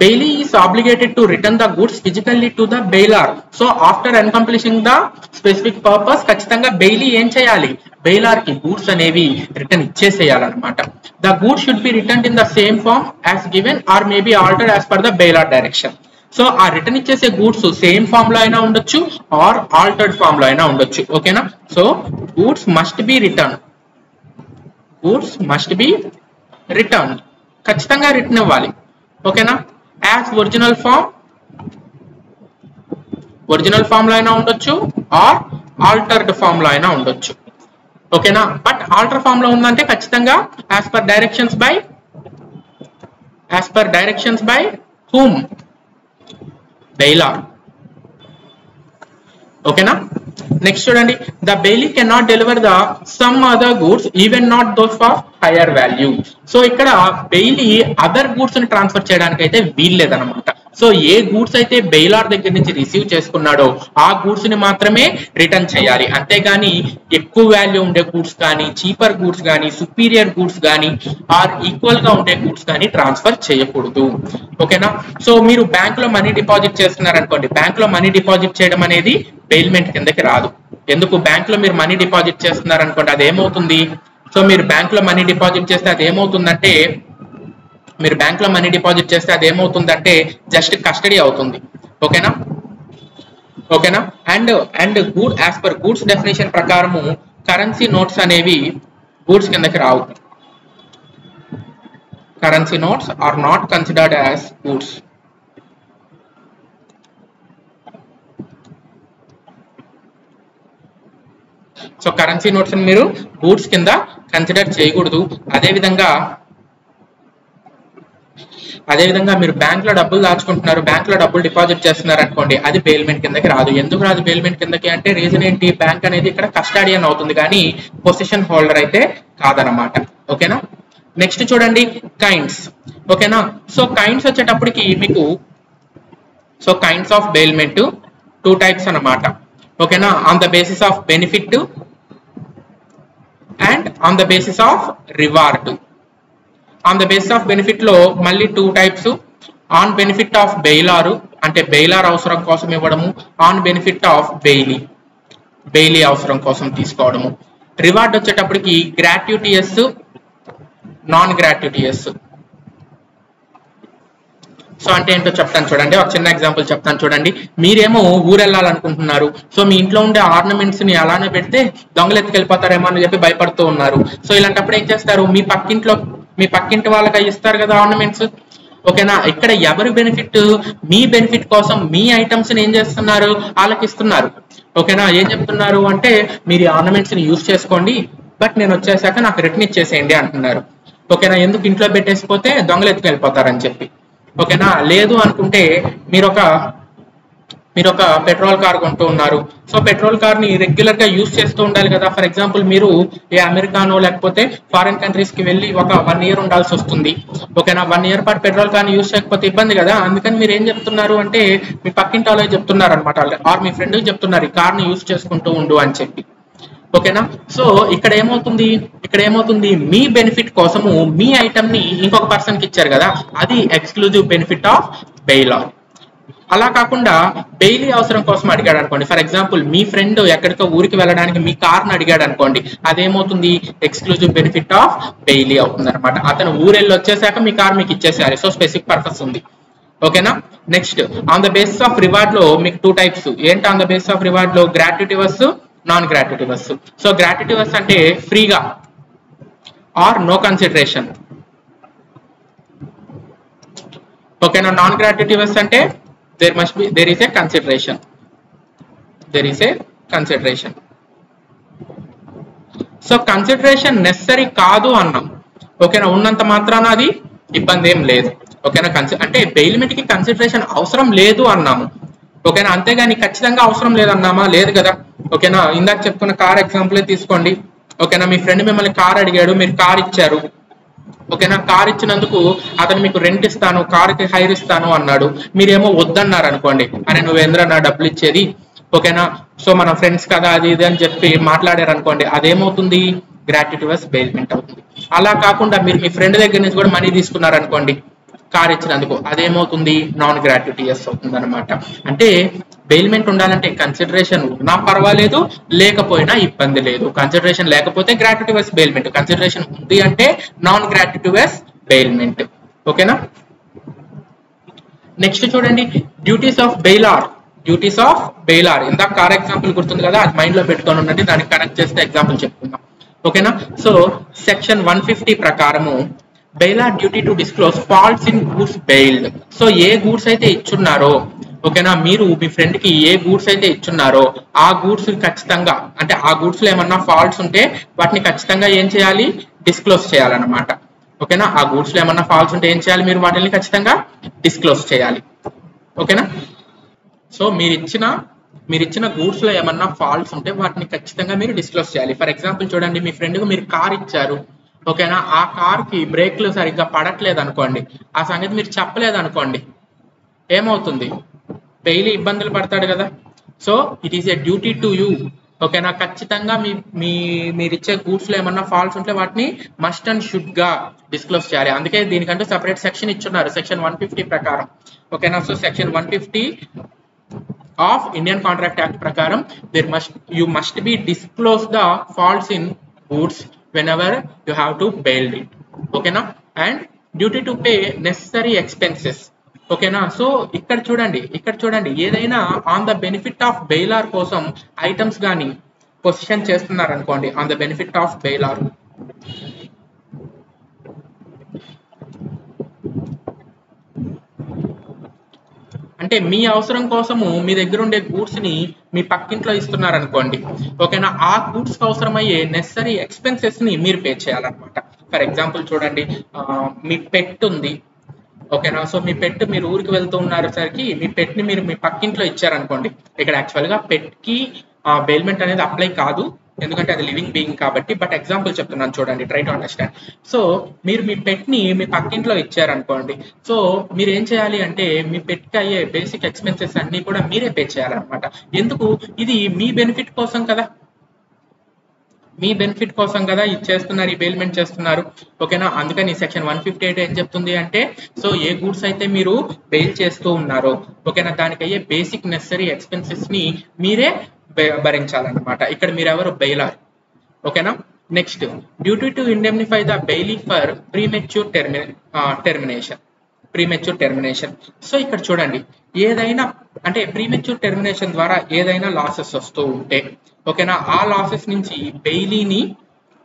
Bailey is obligated to return the goods physically to the bailor. So after accomplishing the specific purpose, ఖచ్చితంగా బెయిలీ ఏం చేయాలి, బెయిలార్ కి గూడ్స్ అనేవి return ఇచ్చేసేయాలన్నమాట. The goods should be returned in the same form as given or may be altered as per the bailor direction. So ఆ return ఇచ్చేసే goods same form లో అయినా ఉండొచ్చు ఆర్ ఆల్టర్డ్ ఫామ్ లో అయినా ఉండొచ్చు. ఓకేనా. So goods must be return, goods must be return, ఖచ్చితంగా రిటర్న్ ఇవ్వాలి. ఓకేనా. యాజ్ ఒరిజినల్ ఫామ్ లో అయినా ఉండొచ్చు ఆర్ ఆల్టర్డ్ ఫామ్ లో అయినా ఉండొచ్చు. ఓకేనా. బట్ ఆల్టర్ ఫామ్ లో ఉందంటే ఖచ్చితంగా as per directions by whom, bailor. ఓకేనా. నెక్స్ట్ చూడండి, the bailee can not deliver the some other goods even not those of higher value. So ఇక్కడ బెయిలీ అదర్ గూడ్స్ ని ట్రాన్స్ఫర్ చేయడానికి అయితే వీల్లేదన్నమాట. సో ఏ గూడ్స్ అయితే బెయిలార్ దగ్గర నుంచి రిసీవ్ చేసుకున్నాడో ఆ గూడ్స్ ని మాత్రమే రిటర్న్ చేయాలి. అంతేగాని ఎక్కువ వాల్యూ ఉండే గూడ్స్ కానీ, చీపర్ గూడ్స్ కానీ, సుపీరియర్ గూడ్స్ కానీ ఆర్ ఈక్వల్ గా ఉండే గూడ్స్ కానీ ట్రాన్స్ఫర్ చేయకూడదు. ఓకేనా. సో మీరు బ్యాంక్ లో మనీ డిపాజిట్ చేస్తున్నారనుకోండి, బ్యాంక్ లో మనీ డిపాజిట్ చేయడం అనేది బెయిల్మెంట్ కిందకి రాదు. ఎందుకు, బ్యాంక్ లో మీరు మనీ డిపాజిట్ చేస్తున్నారనుకోండి, అదేమవుతుంది, సో మీరు బ్యాంక్ లో మనీ డిపాజిట్ చేస్తే అదేమవుతుందంటే జస్ట్ కస్టడీ అవుతుంది. ఓకేనా. And good as per goods definition ప్రకారము కరెన్సీ నోట్స్ అనేవి గూడ్స్ కిందకి రావు. Currency notes are not considered as goods. So currency notes ని మీరు గూడ్స్ కింద కన్సిడర్ చేయకూడదు. అదేవిధంగా మీరు బ్యాంక్ లో డబ్బులు దాచుకుంటున్నారు, బ్యాంక్ లో డబ్బులు డిపాజిట్ చేస్తున్నారు అనుకోండి, అది బెయిల్మెంట్ కిందకి రాదు. ఎందుకు రాదు బెయిల్మెంట్ కిందకి అంటే రీజన్ ఏంటి, బ్యాంక్ అనేది ఇక్కడ కస్టాడియన్ అవుతుంది కానీ పొజిషన్ హోల్డర్ అయితే కాదనమాట. ఓకేనా. నెక్స్ట్ చూడండి, కైండ్స్. ఓకేనా. సో కైండ్స్ వచ్చేటప్పటికి మీకు కైండ్స్ ఆఫ్ బెయిల్మెంట్ 2 టైప్స్ అన్నమాట. ఓకేనా. On the basis of benefit and on the basis of reward. On the basis of benefit లో మళ్ళీ 2 టైప్స్. ఆన్ బెనిఫిట్ ఆఫ్ బెయిలారు అంటే బెయిలార్ అవసరం కోసం ఇవ్వడము, ఆన్ బెనిఫిట్ ఆఫ్ బెయిలీ అవసరం కోసం తీసుకోవడము. రివార్డ్ వచ్చేటప్పటికి గ్రాట్యుటియస్, నాన్ గ్రాట్యుటియస్. సో అంటే ఏంటో చెప్తాను చూడండి, ఒక చిన్న ఎగ్జాంపుల్ చెప్తాను చూడండి. మీరేమో ఊరు వెళ్ళాలనుకుంటున్నారు, సో మీ ఇంట్లో ఉండే ఆర్నమెంట్స్ ని అలానే పెడితే దొంగలు ఎత్తుకెళ్ళిపోతారేమో అని చెప్పి భయపడుతూ ఉన్నారు. సో ఇలాంటప్పుడు ఏం చేస్తారు, మీ పక్కింటి వాళ్ళకి ఇస్తారు కదా ఆర్నమెంట్స్. ఓకేనా. ఇక్కడ ఎవరి బెనిఫిట్, మీ బెనిఫిట్ కోసం మీ ఐటమ్స్ ని ఏం చేస్తున్నారు, వాళ్ళకి ఇస్తున్నారు. ఓకేనా. ఏం చెప్తున్నారు అంటే మీరు ఆర్నమెంట్స్ ని యూజ్ చేసుకోండి, బట్ నేను వచ్చేసాక నాకు రిటర్న్ ఇచ్చేసేయండి అంటున్నారు. ఓకేనా. ఎందుకు, ఇంట్లో పెట్టేసిపోతే దొంగలు ఎత్తుకెళ్ళిపోతారని చెప్పి. ఓకేనా. లేదు అనుకుంటే మీరు ఒక పెట్రోల్ కార్ కొంటూ ఉన్నారు. సో పెట్రోల్ కార్ ని రెగ్యులర్ గా యూజ్ చేస్తూ ఉండాలి కదా. ఫర్ ఎగ్జాంపుల్ మీరు ఏ అమెరికానో లేకపోతే ఫారిన్ కంట్రీస్ కి వెళ్ళి ఒక 1 year ఉండాల్సి వస్తుంది. ఓకేనా. 1 year పాటు పెట్రోల్ కార్ ని యూజ్ చేయకపోతే ఇబ్బంది కదా. అందుకని మీరు ఏం చెప్తున్నారు అంటే మీ పక్కింటి వాళ్ళకి చెప్తున్నారు అనమాట, ఆర్ మీ ఫ్రెండ్ చెప్తున్నారు ఈ కార్ ని యూజ్ చేసుకుంటూ ఉండు అని చెప్పి. ఓకేనా. సో ఇక్కడ ఏమవుతుంది, మీ బెనిఫిట్ కోసము మీ ఐటమ్ ని ఇంకొక పర్సన్ కి ఇచ్చారు కదా, అది ఎక్స్క్లూజివ్ బెనిఫిట్ ఆఫ్ బెయిలార్. అలా కాకుండా బెయిలీ అవసరం కోసం అడిగాడు అనుకోండి, ఫర్ ఎగ్జాంపుల్ మీ ఫ్రెండ్ ఎక్కడికో ఊరికి వెళ్ళడానికి మీ కార్ ని అడిగాడు అనుకోండి, అదేమవుతుంది, ఎక్స్క్లూజివ్ బెనిఫిట్ ఆఫ్ బెయిలీ అవుతుంది అనమాట. అతను ఊరెళ్ళి వచ్చేసాక మీ కార్ మీకు ఇచ్చేసారు. సో స్పెసిఫిక్ పర్పస్ ఉంది. ఓకేనా. Next on the basis of reward లో మీకు 2 టైప్స్. ఏంటి on the basis of reward లో, గ్రాట్యుటివస్, నాన్ గ్రాట్యుటివస్. సో గ్రాట్యుటివస్ అంటే ఫ్రీగా ఆర్ నో కన్సిడరేషన్. ఓకేనా. నాన్ గ్రాట్యుటివస్ అంటే there is a consideration. So consideration necessary కాదు అన్నాం. ఓకేనా. ఉన్నంత మాత్రాన అది ఇబ్బంది ఏం లేదు. ఓకేనా. అంటే బెయిల్మెంట్ కి కన్సిడరేషన్ అవసరం లేదు అన్నాము. ఓకేనా. అంతేగాని ఖచ్చితంగా అవసరం లేదన్నామా, లేదు కదా. ఓకేనా. ఇందాక చెప్తున్న కార్ ఎగ్జాంపుల్ తీసుకోండి. ఓకేనా. మీ ఫ్రెండ్ మిమ్మల్ని కార్ అడిగాడు, మీరు కార్ ఇచ్చారు. ఓకేనా. కార్ ఇచ్చినందుకు అతను మీకు రెంట్ ఇస్తాను, కార్కి హైర్ ఇస్తాను అన్నాడు. మీరేమో వద్దన్నారు అనుకోండి, అరే నువ్వేంద్రా నా డబ్బులు ఇచ్చేది. ఓకేనా. సో మన ఫ్రెండ్స్ కదా అది ఇది అని చెప్పి మాట్లాడారు అనుకోండి, అదేమవుతుంది, గ్రాట్యుటివస్ బెయిల్మెంట్ అవుతుంది. అలా కాకుండా మీరు మీ ఫ్రెండ్ దగ్గర నుంచి కూడా మనీ తీసుకున్నారు అనుకోండి, కార్ ఇచ్చినందుకు, అదేమవుతుంది నాన్ గ్రాట్యుటీయస్ అవుతుంది అనమాట. అంటే బెయిల్మెంట్ ఉండాలంటే కన్సిడరేషన్ ఉన్నా పర్వాలేదు, లేకపోయినా ఇబ్బంది లేదు. కన్సిడరేషన్ లేకపోతే గ్రాట్యుటీయస్ బెయిల్మెంట్, కన్సిడరేషన్ ఉంది అంటే నాన్ గ్రాట్యుటీయస్ బెయిల్మెంట్. ఓకేనా. నెక్స్ట్ చూడండి, డ్యూటీస్ ఆఫ్ బెయిలార్. డ్యూటీస్ ఆఫ్ బెయిలార్, ఇందాక కార్ ఎగ్జాంపుల్ గుర్తుంది కదా, అది మైండ్ లో పెట్టుకొని ఉండండి, దానికి కనెక్ట్ చేస్తే ఎగ్జాంపుల్ చెప్పుకుందాం. ఓకేనా. సో సెక్షన్ 150 ప్రకారము bailor duty to disclose faults in goods bailed. So ఏ గూడ్స్ అయితే ఇచ్చున్నారో, ఓకేనా, మీరు మీ ఫ్రెండ్ కి ఏ గూడ్స్ అయితే ఇచ్చున్నారో ఆ గూడ్స్ ఖచ్చితంగా, అంటే ఆ గూడ్స్ లో ఏమన్నా ఫాల్ట్స్ ఉంటే వాటిని ఖచ్చితంగా ఏం చేయాలి, డిస్క్లోజ్ చేయాలన్నమాట. ఓకేనా. ఆ గూడ్స్ లో ఏమన్నా ఫాల్ట్స్ ఉంటే ఏం చేయాలి, మీరు వాటిని ఖచ్చితంగా డిస్క్లోజ్ చేయాలి. ఓకేనా. సో మీరిచ్చిన గూడ్స్ లో ఏమన్నా ఫాల్ట్స్ ఉంటే వాటిని ఖచ్చితంగా మీరు డిస్క్లోజ్ చేయాలి. ఫర్ ఎగ్జాంపుల్ చూడండి, మీ ఫ్రెండ్ కు మీరు కార్ ఇచ్చారు. ఓకేనా. ఆ కార్ కి బ్రేక్లు సరిగ్గా పడట్లేదు అనుకోండి, ఆ సంగతి మీరు చెప్పలేదు అనుకోండి, ఏమవుతుంది, డైలీ ఇబ్బందులు పడతాడు కదా. So it is a duty to you. ఓకేనా. ఖచ్చితంగా మీరు ఇచ్చే గూడ్స్ లో ఏమన్నా ఫాల్ట్స్ ఉంటే వాటిని మస్ట్ అండ్ షుడ్ గా డిస్క్లోజ్ చేయాలి. అందుకే దీనికంటూ సెపరేట్ సెక్షన్ ఇచ్చున్నారు సెక్షన్ 150 ప్రకారం. ఓకేనా. So section 150 of Indian contract act ప్రకారం you must be disclose the faults in goods whenever you have to bail it. ఓకేనా. And duty to pay necessary expenses. ఓకేనా. So ఇక్కడ చూడండి ఏదైనా ఆన్ ద బెనిఫిట్ ఆఫ్ బెయిలార్ కోసం items కానీ position చేస్తున్నారు అనుకోండి, ఆన్ ద బెనిఫిట్ ఆఫ్ బెయిలార్, అంటే మీ అవసరం కోసము మీ దగ్గర ఉండే గూడ్స్ ని మీ పక్కింట్లో ఇస్తున్నారు అనుకోండి. ఓకేనా. ఆ గూడ్స్ కి అవసరమయ్యే నెసరీ ఎక్స్పెన్సెస్ ని మీరు పే చేయాలన్నమాట. ఫర్ ఎగ్జాంపుల్ చూడండి, మీ పెట్ ఉంది. ఓకేనా. సో మీ పెట్, మీరు ఊరికి వెళ్తూ ఉన్నారు సరికి మీ పెట్ ని మీరు మీ పక్కింట్లో ఇచ్చారనుకోండి. ఇక్కడ యాక్చువల్ గా పెట్ కి బెయిల్మెంట్ అనేది అప్లై కాదు, ఎందుకంటే అది లివింగ్ బీయింగ్ కాబట్టి. బట్ ఎగ్జాంపుల్ చెప్తున్నాను చూడండి, ట్రై టు అండర్స్టాండ్. సో మీరు మీ పెట్ ని మీ పక్కింట్లో ఇచ్చారనుకోండి. సో మీరు ఏం చేయాలి అంటే మీ పెట్ కి అయ్యే బేసిక్ ఎక్స్పెన్సెస్ అన్ని కూడా మీరే పే చేయాలన్నమాట. ఎందుకు, ఇది మీ బెనిఫిట్ కోసం కదా, మీ బెనిఫిట్ కోసం కదా ఇది చేస్తున్నారు, ఈ బెయిల్మెంట్ చేస్తున్నారు. ఓకేనా. అందుకని సెక్షన్ 158 ఏం చెప్తుంది అంటే, సో ఏ గూడ్స్ అయితే మీరు బెయిల్ చేస్తూ ఉన్నారో, ఓకేనా, దానికి అయ్యే బేసిక్ నెసరీ ఎక్స్పెన్సెస్ ని మీరే భరించాలన్నమాట. ఇక్కడ మీరు ఎవరు, బెయిలార్. ఓకేనా. Next, duty to indemnify the bailee for premature termination. So ఇక్కడ చూడండి, ఏదైనా అంటే ప్రీమెచ్యూర్ టెర్మినేషన్ ద్వారా ఏదైనా లాసెస్ వస్తూ ఉంటే, ఓకేనా, ఆ లాసెస్ నుంచి బెయిలీని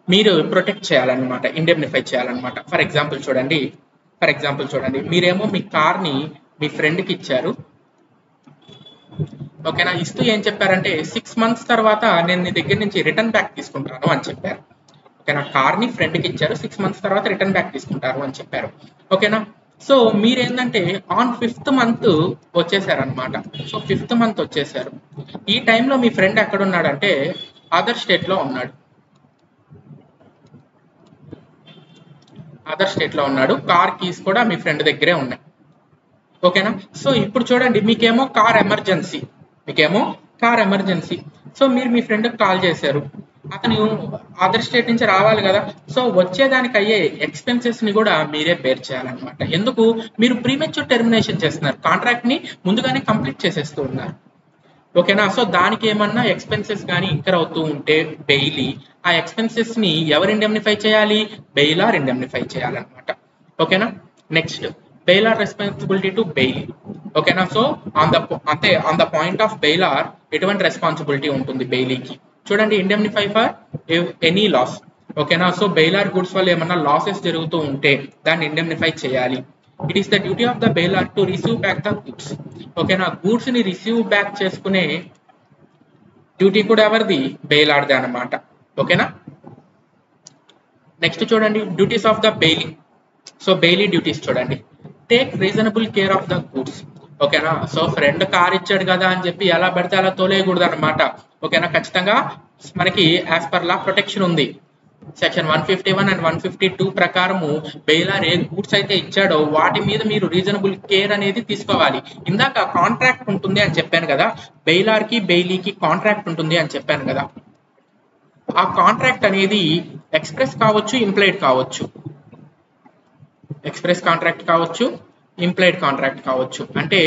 మీరు ప్రొటెక్ట్ చేయాలన్నమాట, ఇండెమ్నిఫై చేయాలన్నమాట. ఫర్ ఎగ్జాంపుల్ చూడండి, మీరేమో మీ కార్ ని మీ ఫ్రెండ్ కి ఇచ్చారు. ఓకేనా. ఇస్తూ ఏం చెప్పారంటే 6 months తర్వాత నేను నీ దగ్గర నుంచి రిటర్న్ బ్యాక్ తీసుకుంటాను అని చెప్పారు. ఓకేనా. కార్ ని ఫ్రెండ్ కి ఇచ్చారు, 6 months తర్వాత రిటర్న్ బ్యాక్ తీసుకుంటారు అని చెప్పారు. ఓకేనా. సో మీరేంటంటే ఆన్ 5th month వచ్చేసారనమాట. సో 5th month వచ్చేసారు. ఈ టైంలో మీ ఫ్రెండ్ ఎక్కడ ఉన్నాడంటే అదర్ స్టేట్ లో ఉన్నాడు. కార్ కీస్ కూడా మీ ఫ్రెండ్ దగ్గరే ఉన్నాయి. ఓకేనా. సో ఇప్పుడు చూడండి, మీకేమో కార్ ఎమర్జెన్సీ. సో మీరు మీ ఫ్రెండ్కి కాల్ చేశారు, అతను అదర్ స్టేట్ నుంచి రావాలి కదా. సో వచ్చేదానికి అయ్యే ఎక్స్పెన్సెస్ ని కూడా మీరే బేర్ చేయాలన్నమాట. ఎందుకు, మీరు ప్రీమెచ్యూర్ టెర్మినేషన్ చేస్తున్నారు, కాంట్రాక్ట్ ని ముందుగానే కంప్లీట్ చేసేస్తూ ఉన్నారు. ఓకేనా. సో దానికి ఏమన్నా ఎక్స్పెన్సెస్ కానీ ఇంకర్ అవుతూ ఉంటే బెయిలీ, ఆ ఎక్స్పెన్సెస్ ని ఎవరు ఇండెమ్నిఫై చేయాలి, బెయిలార్ ఇండెమ్నిఫై చేయాలన్నమాట. ఓకేనా. Next, bailor responsibility to bailee. ఓకేనా. So on the point of bailor ఎటువంటి రెస్పాన్సిబిలిటీ ఉంటుంది బెయిలీకి, చూడండి, ఇండెమ్నిఫై ఫర్ ఎనీ లాస్. ఓకేనా. సో బెయిలార్ గూడ్స్ వల్ల ఏమన్నా లాసెస్ జరుగుతూ ఉంటే దాన్ని ఇండెమ్నిఫై చేయాలి. It is the duty of the bailor to receive back the goods. ఓకేనా. గూడ్స్ ని రిసీవ్ బ్యాక్ చేసుకునే డ్యూటీ కూడా ఎవరిది, బెయిలార్దే అన్నమాట. ఓకేనా. నెక్స్ట్ చూడండి, duties of the bailee. So bailee duties చూడండి, take reasonable care of the goods. ఓకేనా. సో ఫ్రెండ్ కార్ ఇచ్చాడు కదా అని చెప్పి ఎలా పడితే అలా తోలేయకూడదు అనమాట. ఓకేనా. ఖచ్చితంగా మనకి యాజ్ పర్ లా ప్రొటెక్షన్ ఉంది. సెక్షన్ 151 అండ్ 152 ప్రకారము బెయిలార్ ఏ గూడ్స్ అయితే ఇచ్చాడో వాటి మీద మీరు రీజనబుల్ కేర్ అనేది తీసుకోవాలి. ఇందాక కాంట్రాక్ట్ ఉంటుంది అని చెప్పాను కదా, బెయిలార్ కి బెయిలీకి కాంట్రాక్ట్ ఉంటుంది అని చెప్పాను కదా. ఆ కాంట్రాక్ట్ అనేది ఎక్స్ప్రెస్ కావచ్చు, ఇంప్లైడ్ కావచ్చు. ఎక్స్ప్రెస్ కాంట్రాక్ట్ కావచ్చు, ఇంప్లైడ్ కాంట్రాక్ట్ కావచ్చు, అంటే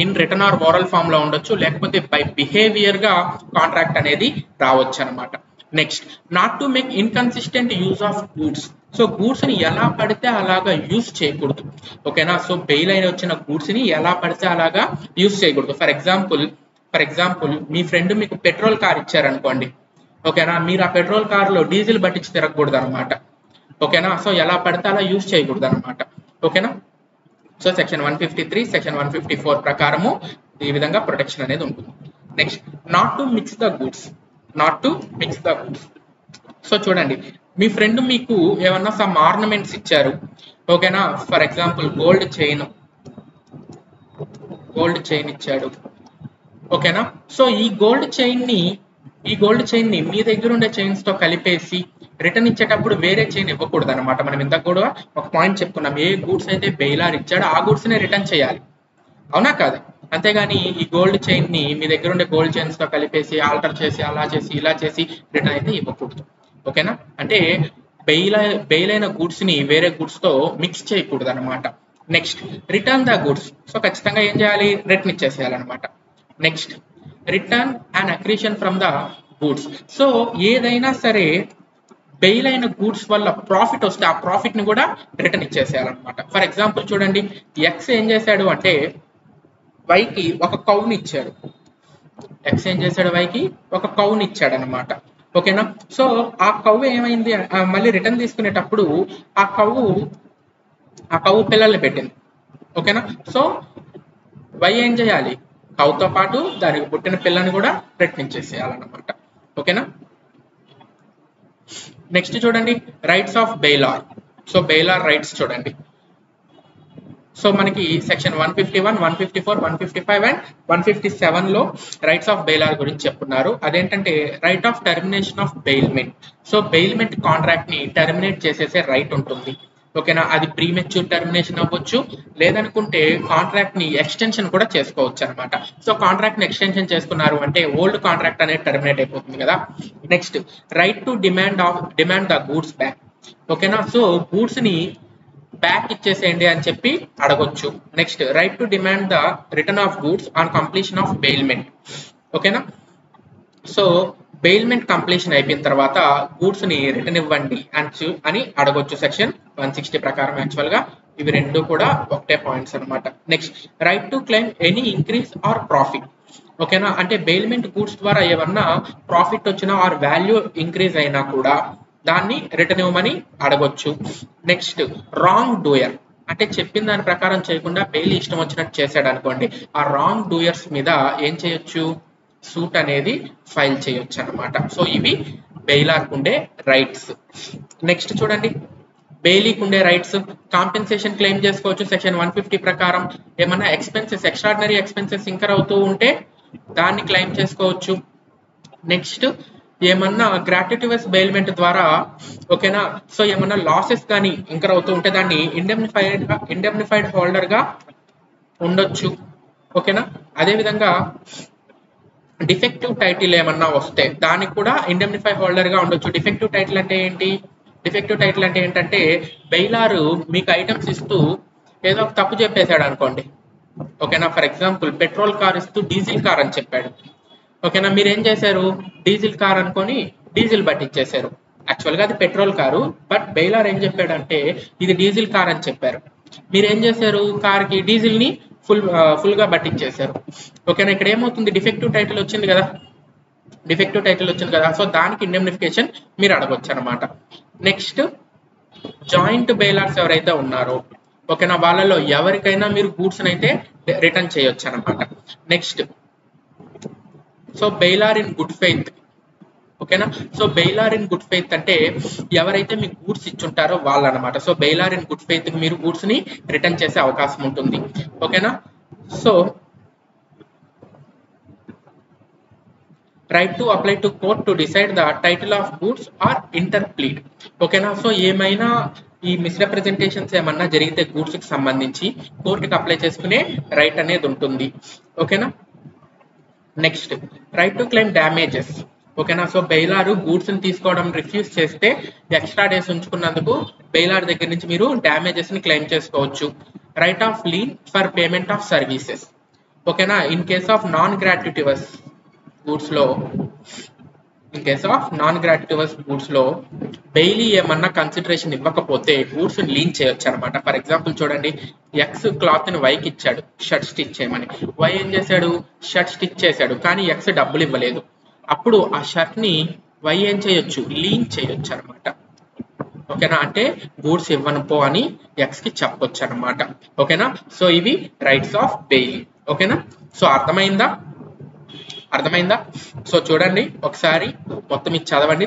in written or oral form లో ఉండొచ్చు, లేకపోతే బై బిహేవియర్ గా కాంట్రాక్ట్ అనేది రావచ్చు అనమాట. Next, not to make inconsistent use of goods. So goods ని ఎలా పడితే అలాగా యూజ్ చేయకూడదు. ఓకేనా, సో బెయిల్ అయిన వచ్చిన గూడ్స్ ని ఎలా పడితే అలాగా యూజ్ చేయకూడదు. ఫర్ ఎగ్జాంపుల్ మీ ఫ్రెండ్ మీకు పెట్రోల్ కార్ ఇచ్చారనుకోండి. ఓకేనా, మీరు ఆ పెట్రోల్ కార్ లో డీజిల్ పట్టించి తిరగకూడదు అనమాట. ఓకేనా, సో ఎలా పడితే అలా యూజ్ చేయకూడదు అనమాట. ఓకేనా, సో సెక్షన్ 153 సెక్షన్ 154 ప్రకారము ఈ విధంగా ప్రొటెక్షన్ అనేది ఉంటుంది. Next, not to mix the goods. So చూడండి, మీ ఫ్రెండ్ మీకు ఏమన్నా సమ్ ఆర్నమెంట్స్ ఇచ్చారు. ఓకేనా, ఫర్ ఎగ్జాంపుల్ గోల్డ్ చైన్ ఇచ్చాడు. ఓకేనా, సో ఈ గోల్డ్ చైన్ ని మీ దగ్గర ఉండే చైన్స్ తో కలిపేసి రిటర్న్ ఇచ్చేటప్పుడు వేరే చైన్ ఇవ్వకూడదు అనమాట. మనం ఇంతకు కూడా ఒక పాయింట్ చెప్పుకున్నాం, ఏ గూడ్స్ అయితే బెయిలార్ ఇచ్చాడో ఆ గూడ్స్ నే రిటర్న్ చేయాలి, అవునా కాదు? అంతేగాని ఈ గోల్డ్ చైన్ ని మీ దగ్గర ఉండే గోల్డ్ చైన్స్ తో కలిపేసి ఆల్టర్ చేసి అలా చేసి ఇలా చేసి రిటర్న్ అయితే ఇవ్వకూడదు. ఓకేనా, అంటే బెయిల్ అయిన గూడ్స్ ని వేరే గూడ్స్ తో మిక్స్ చేయకూడదు అనమాట. Next, return the goods. So ఖచ్చితంగా ఏం చేయాలి, రిటర్న్ ఇచ్చేసేయాలన్నమాట. Next, return and accretion from the goods. So ఏదైనా సరే బెయిల్ అయిన గూడ్స్ వల్ల ప్రాఫిట్ వస్తే ఆ ప్రాఫిట్ ని కూడా రిటర్న్ ఇచ్చేసేయాలన్నమాట. ఫర్ ఎగ్జాంపుల్ చూడండి, ఎక్స్ ఏం చేశాడు అంటే వైకి ఒక కౌని ఇచ్చాడు. వైకి ఒక కౌని ఇచ్చాడు అనమాట. ఓకేనా, సో ఆ కవ్వు ఏమైంది, మళ్ళీ రిటర్న్ తీసుకునేటప్పుడు ఆ కవ్వు పిల్లల్ని పెట్టింది. ఓకేనా, సో వై ఏం చేయాలి, కవ్వుతో పాటు దానికి పుట్టిన పిల్లని కూడా రిటర్న్ ఇచ్చేసేయాలన్నమాట. ఓకేనా, నెక్స్ట్ చూడండి, రైట్స్ ఆఫ్ బెయిలార్. సో బెయిలార్ రైట్స్ చూడండి. సో మనకి సెక్షన్ 151, 154, 155 అండ్ 157 లో రైట్స్ ఆఫ్ బెయిలార్ గురించి చెప్తున్నారు. అదేంటంటే right of termination of bailment. So bailment contract ని టర్మినేట్ చేసేసే రైట్ ఉంటుంది. ఓకేనా, అది ప్రీమెచ్యూర్ టర్మినేషన్ అవ్వచ్చు, లేదనుకుంటే కాంట్రాక్ట్ ని ఎక్స్టెన్షన్ కూడా చేసుకోవచ్చు అనమాట. సో కాంట్రాక్ట్ ని ఎక్స్టెన్షన్ చేసుకున్నారు అంటే ఓల్డ్ కాంట్రాక్ట్ అనేది టర్మినేట్ అయిపోతుంది కదా. Next, right to demand the goods back. ఓకేనా, సో గూడ్స్ ని బ్యాక్ ఇచ్చేసేయండి అని చెప్పి అడగొచ్చు. Next, right to demand the return of goods on completion of bailment. ఓకేనా, సో బెయిల్మెంట్ కంప్లీషన్ అయిపోయిన తర్వాత గూడ్స్ ని రిటర్న్ ఇవ్వండి అని అడగొచ్చు సెక్షన్ 160 ప్రకారం. యాక్చువల్ గా ఇవి రెండు కూడా ఒకటే పాయింట్స్ అనమాట. Next, right to claim any increase or profit. ఓకేనా, అంటే బెయిల్మెంట్ గూడ్స్ ద్వారా ఏమన్నా ప్రాఫిట్ వచ్చినా ఆర్ వాల్యూ ఇంక్రీజ్ అయినా కూడా దాన్ని రిటర్న్ ఇవ్వమని అడగొచ్చు. నెక్స్ట్, రాంగ్ డూయర్, అంటే చెప్పిన దాని ప్రకారం చేయకుండా బెయిల్ ఇష్టం వచ్చినట్టు చేశాడు అనుకోండి, ఆ రాంగ్ డూయర్స్ మీద ఏం చేయొచ్చు, సూట్ అనేది ఫైల్ చేయొచ్చు అనమాట. సో ఇవి బెయిలార్కు ఉండే రైట్స్. నెక్స్ట్ చూడండి, బెయిలీకి ఉండే రైట్స్, కాంపెన్సేషన్ క్లెయిమ్ చేసుకోవచ్చు సెక్షన్ 150 ప్రకారం. ఏమన్నా ఎక్స్పెన్సెస్, ఎక్స్ట్రాడినరీ ఎక్స్పెన్సెస్ ఇంకర్ అవుతూ ఉంటే దాన్ని క్లెయిమ్ చేసుకోవచ్చు. నెక్స్ట్, ఏమన్నా గ్రాట్యుటోరియస్ బెయిల్మెంట్ ద్వారా ఓకేనా, సో ఏమన్నా లాసెస్ కానీ ఇంకర్ అవుతూ ఉంటే దాన్ని ఇండెమ్నిఫైడ్ హోల్డర్ గా ఉండొచ్చు. ఓకేనా, అదేవిధంగా డిఫెక్టివ్ టైటిల్ ఏమన్నా వస్తే దానికి కూడా ఇండెమ్నిఫై హోల్డర్ గా ఉండొచ్చు. డిఫెక్టివ్ టైటిల్ అంటే ఏంటి, డిఫెక్టివ్ టైటిల్ అంటే ఏంటంటే బెయిలారు మీకు ఐటమ్స్ ఇస్తూ ఏదో ఒక తప్పు చెప్పేశాడు అనుకోండి. ఓకేనా, ఫర్ ఎగ్జాంపుల్ పెట్రోల్ కార్ ఇస్తూ డీజిల్ కార్ అని చెప్పాడు. ఓకేనా, మీరు ఏం చేశారు, డీజిల్ కార్ అనుకొని డీజిల్ పట్టించేశారు. యాక్చువల్ గా అది పెట్రోల్ కారు, బట్ బెయిలార్ ఏం చెప్పాడంటే ఇది డీజిల్ కార్ అని చెప్పారు. మీరు ఏం చేశారు, కార్ కి డీజిల్ ని ఫుల్ గా పట్టించేశారు. ఓకేనా, ఇక్కడ ఏమవుతుంది, డిఫెక్టివ్ టైటిల్ వచ్చింది కదా, సో దానికి ఇండెమ్నిఫికేషన్ మీరు అడగొచ్చు అనమాట. నెక్స్ట్, జాయింట్ బెయిలార్స్ ఎవరైతే ఉన్నారో ఓకేనా, వాళ్ళలో ఎవరికైనా మీరు గూడ్స్ అయితే రిటర్న్ చేయొచ్చు అనమాట. Next, so bailor in good faith. ఓకేనా, so bailor in good faith అంటే ఎవరైతే మీకు గూడ్స్ ఇచ్చుంటారో వాళ్ళు అనమాట. So bailor in good faith మీరు గూడ్స్ ని రిటర్న్ చేసే అవకాశం ఉంటుంది. ఓకేనా, so right to apply to court to decide the title of goods or interplead. ఓకేనా, సో ఏమైనా ఈ మిస్రిప్రజెంటేషన్స్ ఏమన్నా జరిగితే గూడ్స్ కి సంబంధించి కోర్టుకి అప్లై చేసుకునే రైట్ అనేది ఉంటుంది. ఓకేనా, next, right to claim damages. ఓకేనా, సో బెయిలారు గూడ్స్ ని తీసుకోవడం రిఫ్యూజ్ చేస్తే ఎక్స్ట్రా డేస్ ఉంచుకున్నందుకు బెయిలార్ దగ్గర నుంచి మీరు డ్యామేజెస్ ని క్లెయిమ్ చేసుకోవచ్చు. Right of lien for payment of services. ఓకేనా. In case of non gratuitous goods లో బెయిలీ ఏమన్నా కన్సిడరేషన్ ఇవ్వకపోతే గూడ్స్ లీన్ చేయొచ్చు అనమాట. ఫర్ ఎగ్జాంపుల్ చూడండి, ఎక్స్ క్లాత్ ని వైకి ఇచ్చాడు షర్ట్ స్టిచ్ చేయమని. వై ఏం చేశాడు, షర్ట్ స్టిచ్ చేశాడు, కానీ ఎక్స్ డబ్బులు ఇవ్వలేదు. అప్పుడు ఆ షర్ట్ ని వై ఏం చేయొచ్చు, లీన్ చేయొచ్చు అనమాట. ఓకేనా. అంటే గూడ్స్ ఇవ్వను పో అని ఎక్స్ కి చెప్పొచ్చు అనమాట. ఓకేనా. సో ఇవి రైట్స్ ఆఫ్ బెయిలీ. ఓకేనా. సో అర్థమైందా. సో చూడండి ఒకసారి మొత్తం ఇది చదవండి.